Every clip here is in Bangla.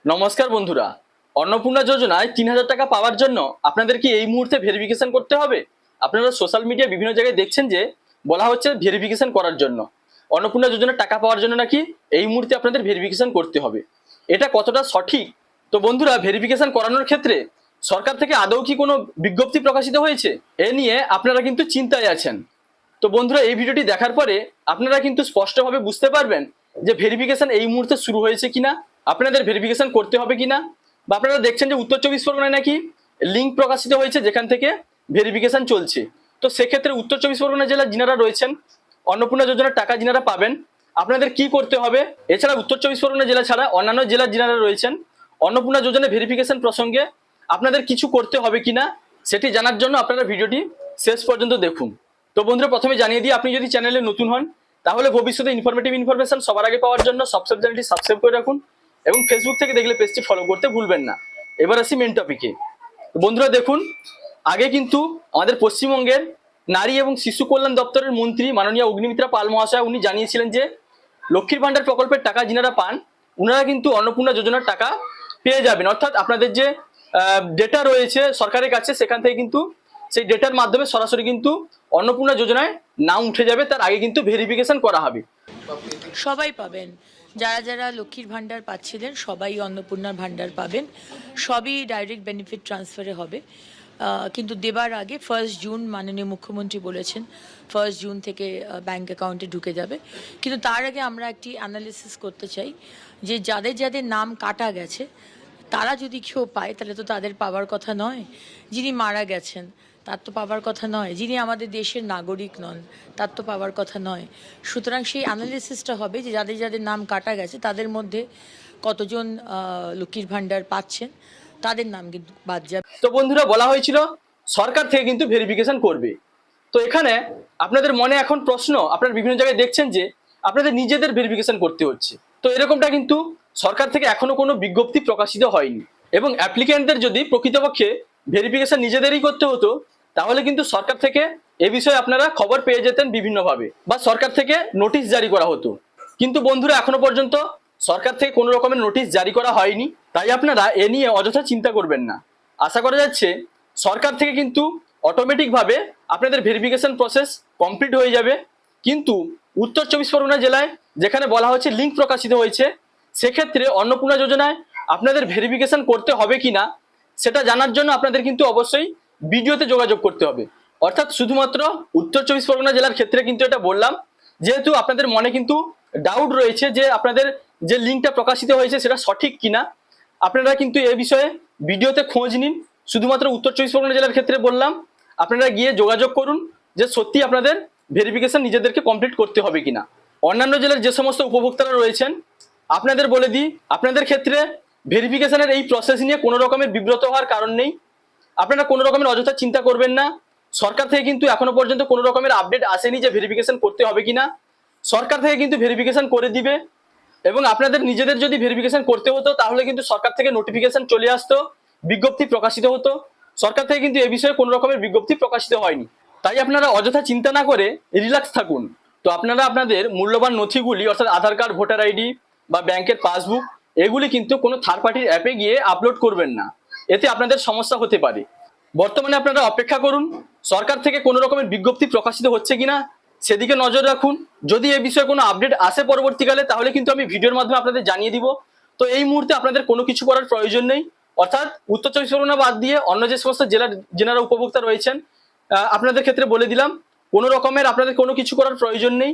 নমস্কার বন্ধুরা, অন্নপূর্ণা যোজনায় ৩,০০০ টাকা পাওয়ার জন্য আপনাদের কি এই মুহূর্তে ভেরিফিকেশন করতে হবে? আপনারা সোশ্যাল মিডিয়া বিভিন্ন জায়গায় দেখছেন যে বলা হচ্ছে ভেরিফিকেশন করার জন্য। অন্নপূর্ণা যোজনার টাকা পাওয়ার জন্য নাকি এই মুহূর্তে আপনাদের ভেরিফিকেশন করতে হবে। এটা কতটা সঠিক? তো বন্ধুরা, ভেরিফিকেশন করানোর ক্ষেত্রে সরকার থেকে আদৌ কি কোনো বিজ্ঞপ্তি প্রকাশিত হয়েছে? এ নিয়ে আপনারা কিন্তু চিন্তায় আছেন। তো বন্ধুরা, এই ভিডিওটি দেখার পরে আপনারা কিন্তু স্পষ্টভাবে বুঝতে পারবেন যে ভেরিফিকেশন এই মুহূর্তে শুরু হয়েছে কিনা, আপনাদের ভেরিফিকেশন করতে হবে কিনা, বা আপনারা দেখছেন যে উত্তর চব্বিশ পরগনায় নাকি লিঙ্ক প্রকাশিত হয়েছে যেখান থেকে ভেরিফিকেশন চলছে। তো সেক্ষেত্রে উত্তর চব্বিশ পরগনা জেলার যিনারা রয়েছেন, অন্নপূর্ণা যোজনার টাকা যিনারা পাবেন, আপনাদের কি করতে হবে? এছাড়া উত্তর চব্বিশ পরগনা জেলা ছাড়া অন্যান্য জেলার যিনারা রয়েছেন, অন্নপূর্ণা যোজনা ভেরিফিকেশন প্রসঙ্গে আপনাদের কিছু করতে হবে কিনা সেটি জানার জন্য আপনারা ভিডিওটি শেষ পর্যন্ত দেখুন। তো বন্ধুরা, প্রথমে জানিয়ে দিই, আপনি যদি চ্যানেলে নতুন হন তাহলে ভবিষ্যতে ইনফরমেশন সবার আগে পাওয়ার জন্য চ্যানেলটি সাবস্ক্রাইব করে রাখুন এবং ফেসবুক থেকে দেখলে পেজটি ফলো করতে ভুলবেন না। এবার আসি মেন টপিকে। বন্ধুরা দেখুন, আগে কিন্তু আমাদের পশ্চিমবঙ্গের নারী এবং শিশু কল্যাণ দপ্তরের মন্ত্রী মাননীয় অগ্নিমিত্রা পাল মহাশয় উনি জানিয়েছিলেন যে লক্ষ্মীর ভান্ডার প্রকল্পের টাকা যিনারা পান ওনারা কিন্তু অন্নপূর্ণা যোজনার টাকা পেয়ে যাবেন। অর্থাৎ আপনাদের যে ডেটা রয়েছে সরকারের কাছে সেখান থেকে কিন্তু সেই ডেটার মাধ্যমে সরাসরি কিন্তু অন্নপূর্ণা যোজনায় নাম উঠে যাবে। তার আগে কিন্তু ভেরিফিকেশন করা হবে। সবাই পাবেন, যারা যারা লক্ষ্মীর ভাণ্ডার পাচ্ছিলেন সবাই অন্নপূর্ণার ভাণ্ডার পাবেন। সবই ডাইরেক্ট বেনিফিট ট্রান্সফারে হবে, কিন্তু দেবার আগে 1 জুন মাননীয় মুখ্যমন্ত্রী বলেছেন 1 জুন থেকে ব্যাঙ্ক অ্যাকাউন্টে ঢুকে যাবে। কিন্তু তার আগে আমরা একটি অ্যানালিসিস করতে চাই যে যাদের যাদের নাম কাটা গেছে তারা যদি কেউ পায় তাহলে তো তাদের পাওয়ার কথা নয়। যিনি মারা গেছেন তার তো পাওয়ার কথা নয়, যিনি আমাদের দেশের নাগরিক নন তার তো পাওয়ার কথা নয়। সুতরাং সেই অ্যানালিসিসটা হবে যে যাদের যাদের নাম কাটা গেছে তাদের মধ্যে কতজন লক্ষ্মীর ভাণ্ডার পাচ্ছেন, তাদের নাম কিন্তু বাদ যাবে। তো বন্ধুরা, বলা হয়েছিল সরকার থেকে কিন্তু ভেরিফিকেশন করবে। তো এখানে আপনাদের মনে এখন প্রশ্ন, আপনারা বিভিন্ন জায়গায় দেখছেন যে আপনাদের নিজেদের ভেরিফিকেশন করতে হচ্ছে। তো এরকমটা কিন্তু সরকার থেকে এখনো কোনো বিজ্ঞপ্তি প্রকাশিত হয়নি। এবং অ্যাপ্লিক্যান্টদের যদি প্রকৃতপক্ষে ভেরিফিকেশন নিজেদেরই করতে হতো তাহলে কিন্তু সরকার থেকে এ বিষয়ে আপনারা খবর পেয়ে যেতেন বিভিন্নভাবে, বা সরকার থেকে নোটিশ জারি করা হতো। কিন্তু বন্ধুরা, এখনো পর্যন্ত সরকার থেকে কোনো রকমের নোটিশ জারি করা হয়নি। তাই আপনারা এ নিয়ে অযথা চিন্তা করবেন না। আশা করা যাচ্ছে সরকার থেকে কিন্তু অটোমেটিকভাবে আপনাদের ভেরিফিকেশন প্রসেস কমপ্লিট হয়ে যাবে। কিন্তু উত্তর চব্বিশ পরগনা জেলায় যেখানে বলা হচ্ছে লিঙ্ক প্রকাশিত হয়েছে, সেক্ষেত্রে অন্নপূর্ণা যোজনায় আপনাদের ভেরিফিকেশন করতে হবে কিনা সেটা জানার জন্য আপনাদের কিন্তু অবশ্যই ভিডিওতে যোগাযোগ করতে হবে। অর্থাৎ শুধুমাত্র উত্তর চব্বিশ পরগনা জেলার ক্ষেত্রে কিন্তু এটা বললাম, যেহেতু আপনাদের মনে কিন্তু ডাউট রয়েছে যে আপনাদের যে লিঙ্কটা প্রকাশিত হয়েছে সেটা সঠিক কিনা। আপনারা কিন্তু এ বিষয়ে ভিডিওতে খোঁজ নিন। শুধুমাত্র উত্তর চব্বিশ পরগনা জেলার ক্ষেত্রে বললাম, আপনারা গিয়ে যোগাযোগ করুন যে সত্যি আপনাদের ভেরিফিকেশন নিজেদেরকে কমপ্লিট করতে হবে কিনা। অন্যান্য জেলার যে সমস্ত উপভোক্তারা রয়েছেন আপনাদের বলে দিই, আপনাদের ক্ষেত্রে ভেরিফিকেশনের এই প্রসেস নিয়ে কোনো রকমের বিব্রত হওয়ার কারণ নেই। আপনারা কোনো রকমের অযথা চিন্তা করবেন না। সরকার থেকে কিন্তু এখনো পর্যন্ত কোনো রকমের আপডেট আসেনি যে ভেরিফিকেশন করতে হবে কিনা। সরকার থেকে কিন্তু ভেরিফিকেশন করে দিবে। এবং আপনাদের নিজেদের যদি ভেরিফিকেশন করতে হতো তাহলে কিন্তু সরকার থেকে নোটিফিকেশন চলে আসতো, বিজ্ঞপ্তি প্রকাশিত হতো। সরকার থেকে কিন্তু এ বিষয়ে কোনো রকমের বিজ্ঞপ্তি প্রকাশিত হয়নি। তাই আপনারা অযথা চিন্তা না করে রিল্যাক্স থাকুন। তো আপনারা আপনাদের মূল্যবান নথিগুলি অর্থাৎ আধার কার্ড, ভোটার আইডি বা ব্যাংকের পাসবুক এগুলি কিন্তু কোনো থার্ড পার্টির অ্যাপে গিয়ে আপলোড করবেন না, এতে আপনাদের সমস্যা হতে পারে। বর্তমানে আপনারা অপেক্ষা করুন সরকার থেকে কোনো রকমের বিজ্ঞপ্তি প্রকাশিত হচ্ছে কিনা সেদিকে নজর রাখুন। যদি এই বিষয়ে কোনো আপডেট আসে পরবর্তীকালে তাহলে কিন্তু আমি ভিডিওর মাধ্যমে আপনাদের জানিয়ে দিব। তো এই মুহূর্তে আপনাদের কোনো কিছু করার প্রয়োজন নেই। অর্থাৎ উত্তর চব্বিশ পরগনা বাদ দিয়ে অন্য যে সমস্ত জেলার যেনারা উপভোক্তা রয়েছেন আপনাদের ক্ষেত্রে বলে দিলাম, কোনো রকমের আপনাদের কোনো কিছু করার প্রয়োজন নেই।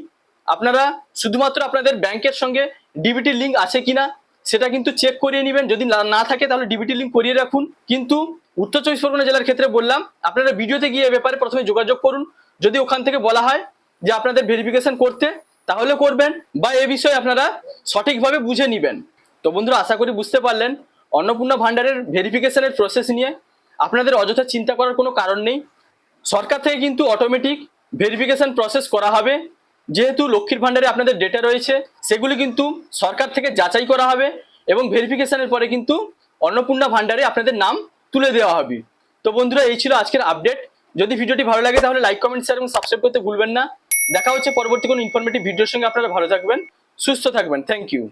আপনারা শুধুমাত্র আপনাদের ব্যাংকের সঙ্গে ডিবিটি লিঙ্ক আছে কিনা সেটা কিন্তু চেক করিয়ে নেবেন। যদি না থাকে তাহলে ডিবিটি লিঙ্ক করিয়ে রাখুন। কিন্তু উত্তর চব্বিশ পরগনা জেলার ক্ষেত্রে বললাম, আপনারা ভিডিওতে গিয়ে এ ব্যাপারে প্রথমে যোগাযোগ করুন। যদি ওখান থেকে বলা হয় যে আপনাদের ভেরিফিকেশন করতে তাহলে করবেন, বা এ বিষয়ে আপনারা সঠিকভাবে বুঝে নেবেন। তো বন্ধুরা, আশা করি বুঝতে পারলেন অন্নপূর্ণা ভান্ডারের ভেরিফিকেশনের প্রসেস নিয়ে আপনাদের অযথা চিন্তা করার কোনো কারণ নেই। সরকার থেকে কিন্তু অটোমেটিক ভেরিফিকেশন প্রসেস করা হবে। যেহেতু লক্ষ্মীর ভান্ডারে আপনাদের ডেটা রয়েছে সেগুলি কিন্তু সরকার থেকে যাচাই করা হবে এবং ভেরিফিকেশনের পরে কিন্তু অন্নপূর্ণা ভান্ডারে আপনাদের নাম তুলে দেওয়া হবে। তো বন্ধুরা, এই ছিল আজকের আপডেট। যদি ভিডিওটি ভালো লাগে তাহলে লাইক, কমেন্ট, শেয়ার এবং সাবস্ক্রাইব করতে ভুলবেন না। দেখা হচ্ছে পরবর্তী কোনো ইনফরমেটিভ ভিডিওর সঙ্গে। আপনারা ভালো থাকবেন, সুস্থ থাকবেন। Thank you.